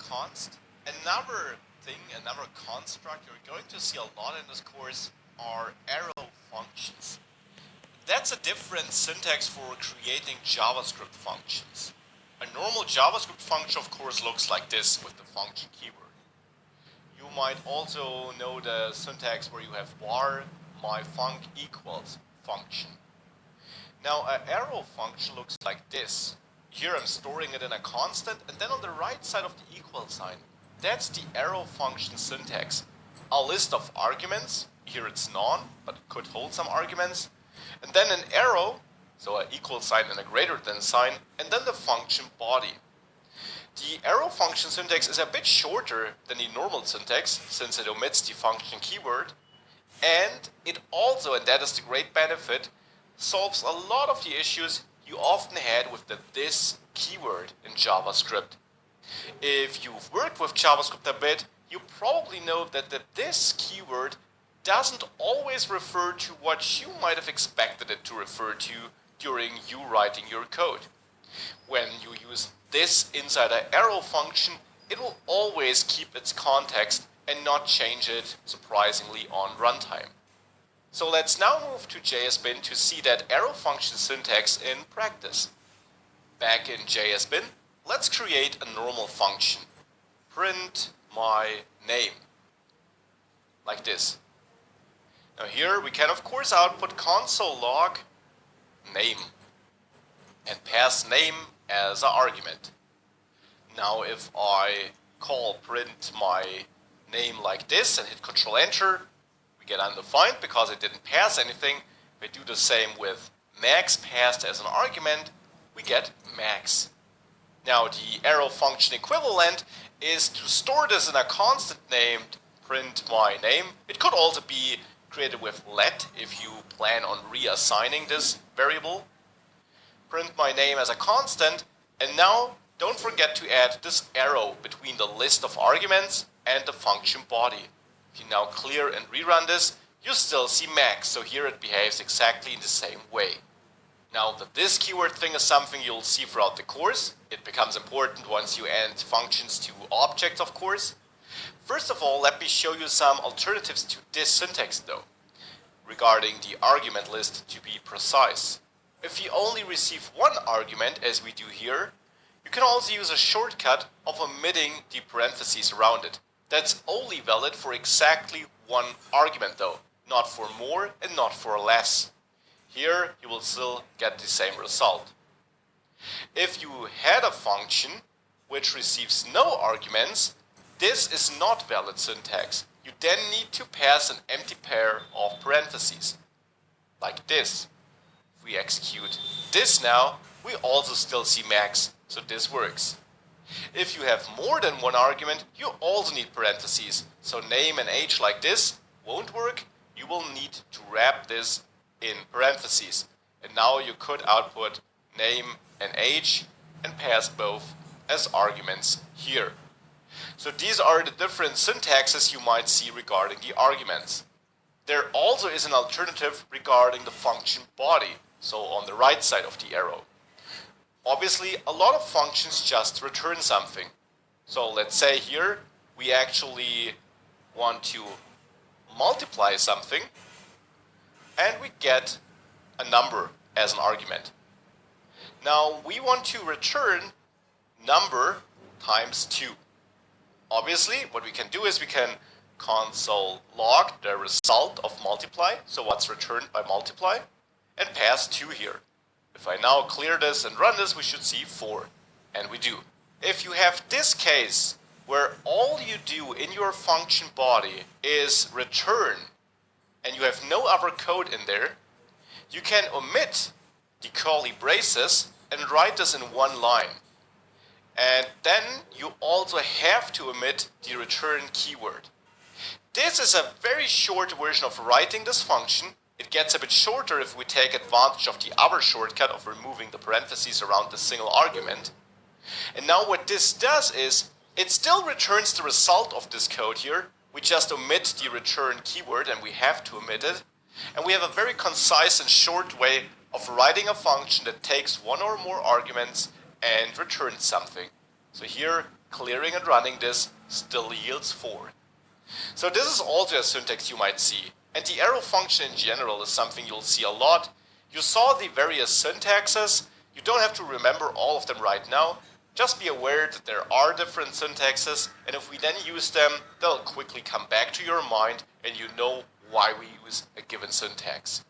const. Another thing, another construct you're going to see a lot in this course are arrow functions. That's a different syntax for creating JavaScript functions. A normal JavaScript function, of course, looks like this with the function keyword. You might also know the syntax where you have var myfunc equals function. Now, an arrow function looks like this. Here I'm storing it in a constant, and then on the right side of the equal sign, that's the arrow function syntax. A list of arguments, here it's none, but it could hold some arguments, and then an arrow, so an equal sign and a greater than sign, and then the function body. The arrow function syntax is a bit shorter than the normal syntax, since it omits the function keyword, and it also, and that is the great benefit, solves a lot of the issues you often had with the this keyword in JavaScript. If you've worked with JavaScript a bit, you probably know that the this keyword doesn't always refer to what you might have expected it to refer to during you writing your code. When you use this inside an arrow function, it will always keep its context and not change it, surprisingly, on runtime. So let's now move to Jsbin to see that arrow function syntax in practice. Back in Jsbin, let's create a normal function. Print my name. Like this. Now here we can of course output console log name and pass name as an argument. Now if I call print my name like this and hit Control Enter, we get undefined because it didn't pass anything. We do the same with max passed as an argument, we get max. Now the arrow function equivalent is to store this in a constant named print my name. It could also be created with let if you plan on reassigning this variable. Print my name as a constant, and now don't forget to add this arrow between the list of arguments and the function body. If you now clear and rerun this, you still see max, so here it behaves exactly in the same way. Now the this keyword thing is something you'll see throughout the course. It becomes important once you add functions to objects, of course. First of all, let me show you some alternatives to this syntax though, regarding the argument list to be precise. If you only receive one argument, as we do here, you can also use a shortcut of omitting the parentheses around it. That's only valid for exactly one argument though, not for more and not for less. Here you will still get the same result. If you had a function which receives no arguments, this is not valid syntax. You then need to pass an empty pair of parentheses, like this. If we execute this now, we also still see max, so this works. If you have more than one argument, you also need parentheses, so name and age like this won't work. You will need to wrap this in parentheses. And now you could output name and age and pass both as arguments here. So these are the different syntaxes you might see regarding the arguments. There also is an alternative regarding the function body, so on the right side of the arrow. Obviously, a lot of functions just return something. So let's say here we actually want to multiply something, and we get a number as an argument. Now we want to return number times 2. Obviously, what we can do is we can console log the result of multiply, so what's returned by multiply, and pass 2 here. If I now clear this and run this, we should see 4, and we do. If you have this case where all you do in your function body is return, and you have no other code in there, you can omit the curly braces and write this in one line. And then you also have to omit the return keyword. This is a very short version of writing this function. It gets a bit shorter if we take advantage of the other shortcut of removing the parentheses around the single argument. And now what this does is, it still returns the result of this code here. We just omit the return keyword, and we have to omit it. And we have a very concise and short way of writing a function that takes one or more arguments and returns something. So here clearing and running this still yields 4. So this is also a syntax you might see. And the arrow function in general is something you'll see a lot. You saw the various syntaxes. You don't have to remember all of them right now. Just be aware that there are different syntaxes, and if we then use them, they'll quickly come back to your mind and you know why we use a given syntax.